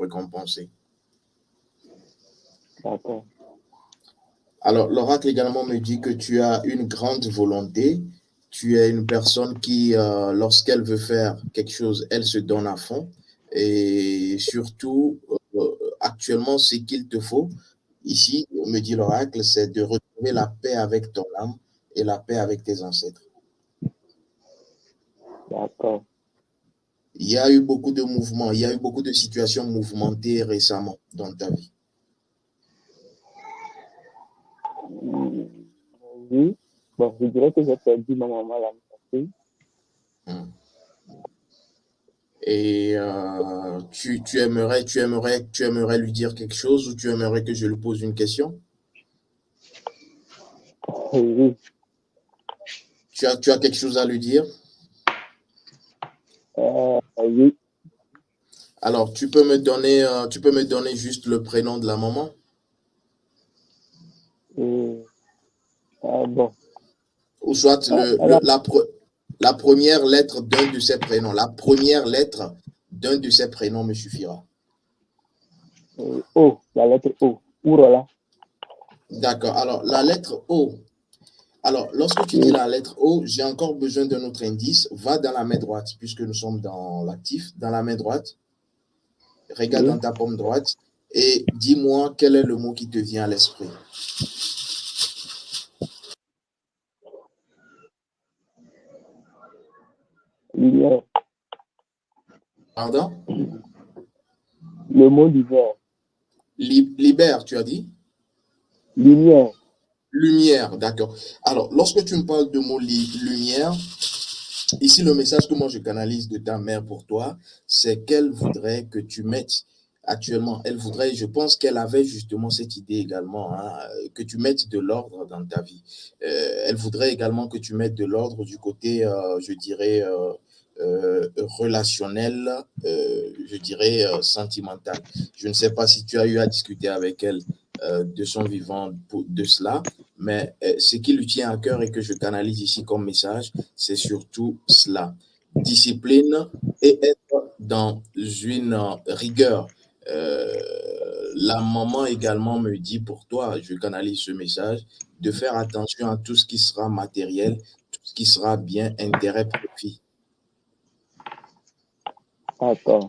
récompenser. D'accord. Alors, l'oracle également me dit que tu as une grande volonté. Tu es une personne qui, lorsqu'elle veut faire quelque chose, elle se donne à fond. Et surtout, actuellement, ce qu'il te faut, ici, me dit l'oracle, c'est de retrouver la paix avec ton âme et la paix avec tes ancêtres. D'accord. Il y a eu beaucoup de mouvements, il y a eu beaucoup de situations mouvementées récemment dans ta vie. Oui. Bon, je dirais que j'ai perdu ma maman l'année passée. Hmm. Et tu aimerais lui dire quelque chose ou tu aimerais que je lui pose une question? Oui. Tu as quelque chose à lui dire? Oui. Alors, tu peux me donner juste le prénom de la maman? Et, bon. Ou soit Elle a, la première lettre d'un de ses prénoms. La première lettre d'un de ses prénoms me suffira. O, la lettre O. Ourola. D'accord. Alors, la lettre O. Alors, lorsque tu dis Oui. la lettre O, j'ai encore besoin d'un autre indice. Va dans la main droite, puisque nous sommes dans l'actif. Dans la main droite, regarde Oui. dans ta paume droite et dis-moi quel est le mot qui te vient à l'esprit. Lumière. Pardon? Le mot lumière. Libère, tu as dit? Lumière. Lumière, d'accord. Alors, lorsque tu me parles de mot lumière, ici le message que moi je canalise de ta mère pour toi, c'est qu'elle voudrait que tu mettes actuellement, elle voudrait, je pense qu'elle avait justement cette idée également, hein, que tu mettes de l'ordre dans ta vie. Elle voudrait également que tu mettes de l'ordre du côté, je dirais, relationnel, je dirais, sentimental. Je ne sais pas si tu as eu à discuter avec elle de son vivant de cela, mais ce qui lui tient à cœur et que je canalise ici comme message, c'est surtout cela. Discipline et être dans une rigueur. Euh, la maman également me dit pour toi, je canalise ce message, de faire attention à tout ce qui sera matériel, tout ce qui sera bien, intérêt, profit. D'accord.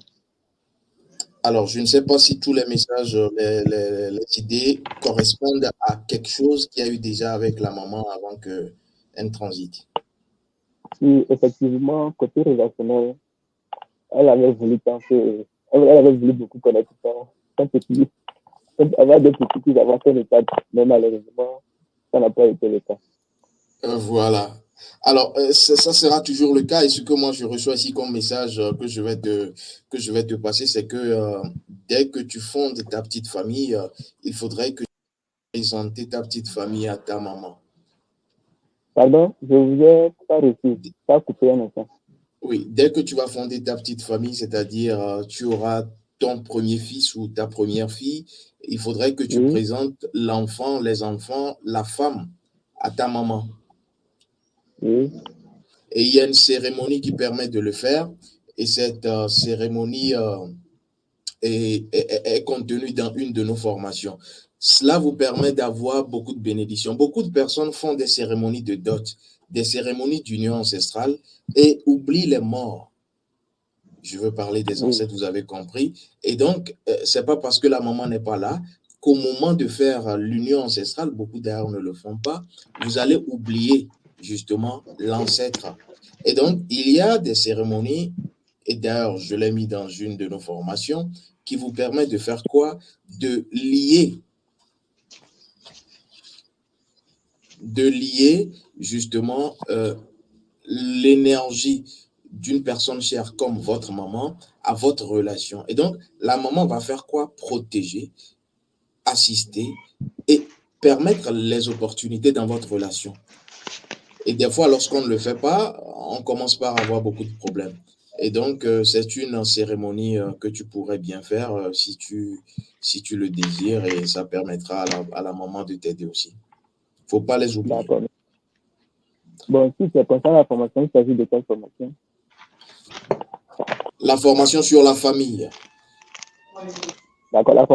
Alors, je ne sais pas si tous les messages, les idées correspondent à quelque chose qu'il y a eu déjà avec la maman avant qu'elle transite. Si effectivement, côté relationnel, elle avait voulu penser, elle avait voulu beaucoup connaître son petit, avoir des petits qui avaient fait le cadre, mais malheureusement, ça n'a pas été le cas. Voilà. Alors, ça sera toujours le cas. Et ce que moi, je reçois ici comme message que je vais te passer, c'est que dès que tu fondes ta petite famille, il faudrait que tu présentes ta petite famille à ta maman. Pardon, je vous ai pas reçu, pas coupé un instant. Oui, dès que tu vas fonder ta petite famille, c'est-à-dire tu auras ton premier fils ou ta première fille, il faudrait que tu Oui, présentes l'enfant, les enfants, la femme à ta maman. oui, Et il y a une cérémonie qui permet de le faire. Et cette cérémonie est contenue dans une de nos formations. Cela vous permet d'avoir beaucoup de bénédictions. Beaucoup de personnes font des cérémonies de dot, des cérémonies d'union ancestrale et oublient les morts. Je veux parler des oui. ancêtres, vous avez compris. Et donc, c'est pas parce que la maman n'est pas là qu'au moment de faire l'union ancestrale, beaucoup d'ailleurs ne le font pas, vous allez oublier justement l'ancêtre. Et donc, il y a des cérémonies, et d'ailleurs, je l'ai mis dans une de nos formations, qui vous permet de faire quoi? De lier justement l'énergie d'une personne chère comme votre maman à votre relation. Et donc, la maman va faire quoi? Protéger, assister et permettre les opportunités dans votre relation. Et des fois, lorsqu'on ne le fait pas, on commence par avoir beaucoup de problèmes. Et donc, c'est une cérémonie que tu pourrais bien faire si tu le désires et ça permettra à la maman de t'aider aussi. Il ne faut pas les oublier. D'accord. Bon, si c'est concernant la formation, il s'agit de quelle formation? La formation sur la famille. D'accord, la